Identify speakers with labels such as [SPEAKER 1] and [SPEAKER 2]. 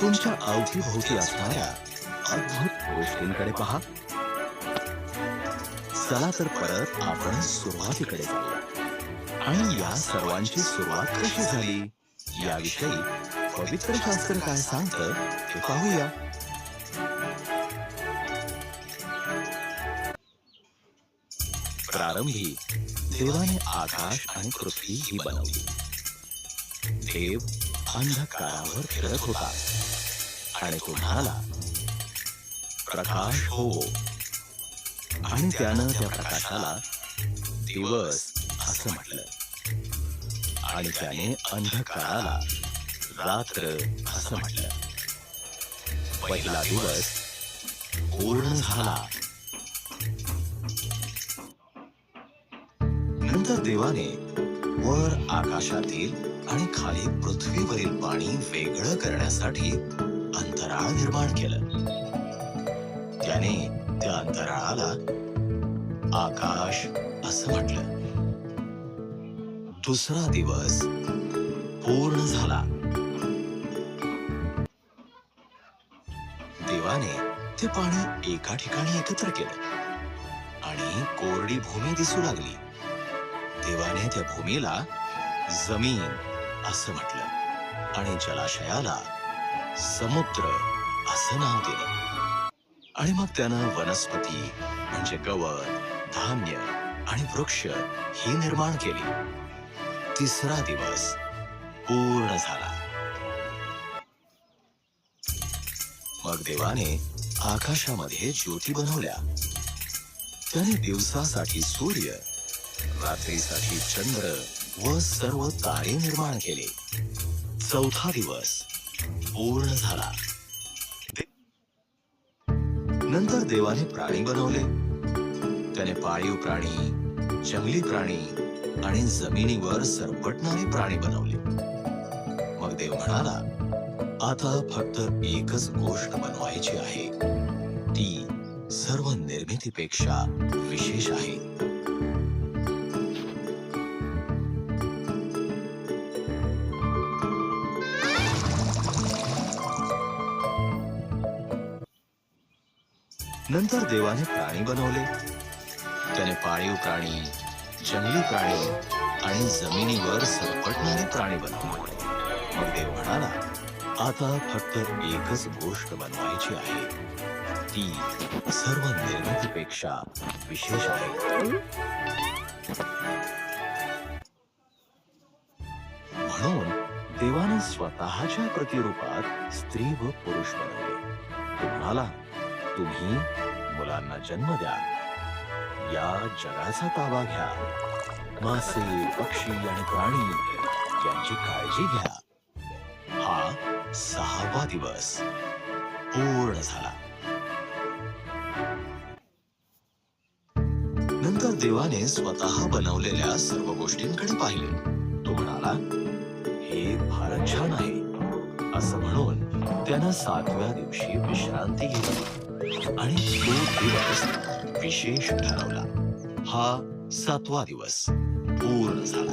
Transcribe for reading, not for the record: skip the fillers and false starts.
[SPEAKER 1] तुमच्या अवतीभोवती असणाऱ्या अद्भुत गोष्टींकडे पहा. चला तर परत आपण सुरुवातीकडे जाऊया आणि या सर्वांची सुरुवात कशी झाली याविषयी पवित्र शास्त्र काय सांगतं ते पाहूया. प्रारंभी देवाने आकाश आणि पृथ्वी ही बनवली. देव अंधकारावर फिरत होता आणि तो म्हणाला, प्रकाश हो. आणि त्यानं त्या प्रकाशाला दिवस असं म्हटलं आणि त्याने अंधकाराला रात्र असं म्हटलं. पहिला दिवस पूर्ण झाला. नंतर देवाने वर आकाशातील आणि खाली पृथ्वीवरील पाणी वेगळं करण्यासाठी अंतराळ निर्माण केलं. त्याने त्या अंतराळाला आकाश असं म्हटलं. दुसरा दिवस पूर्ण झाला. देवाने ते पाणी एका ठिकाणी एकत्र केलं आणि कोरडी भूमी दिसू लागली. देवाने त्या भूमीला जमीन असं म्हटलं आणि जलाशयाला समुद्र असं नाव दिलं. आणि मग त्यानं वनस्पती म्हणजे गवत, धान्य आणि वृक्ष ही निर्माण केली. तिसरा दिवस पूर्ण झाला. मग देवाने आकाशामध्ये ज्योती बनवल्या. त्याने दिवसासाठी सूर्य, रात्रीसाठी चंद्र व सर्व तारे निर्माण केले. चौथा दिवस पूर्ण झाला. नंतर देवाने प्राणी बनवले. त्याने पाळीव प्राणी, जंगली प्राणी आणि जमिनीवर सरपटणारे प्राणी बनवले. मग देव म्हणाला, आता फक्त एकच गोष्ट बनवायची आहे. ती सर्व निर्मितीपेक्षा विशेष आहे. नंतर देवाने प्राणी बनवले. त्याने पाळीव प्राणी, जंगली प्राणी आणि जमिनीवर सरपटणारे प्राणी बनवले. मग देव म्हणाला, आता फक्त एकच गोष्ट बनवायची आहे. ती सर्व निर्मितीपेक्षा विशेष आहे. म्हणून देवाने स्वतःच्या प्रतिरूपात स्त्री व पुरुष बनवले. तो म्हणाला, तुम्ही मुलांना जन्म द्या, या जगाचा ताबा घ्या, मासे, पक्षी आणि प्राणी यांची काळजी घ्या. हा 6वा दिवस पूर्ण झाला. नंतर देवाने स्वतः बनवलेल्या सर्व गोष्टींकडे पाहिले. तो म्हणाला, हे फारच छान आहे. असं म्हणून त्यानं 7व्या दिवशी विश्रांती घेतली आणि तो दिवस विशेष ठरवला. हा 7वा दिवस पूर्ण झाला.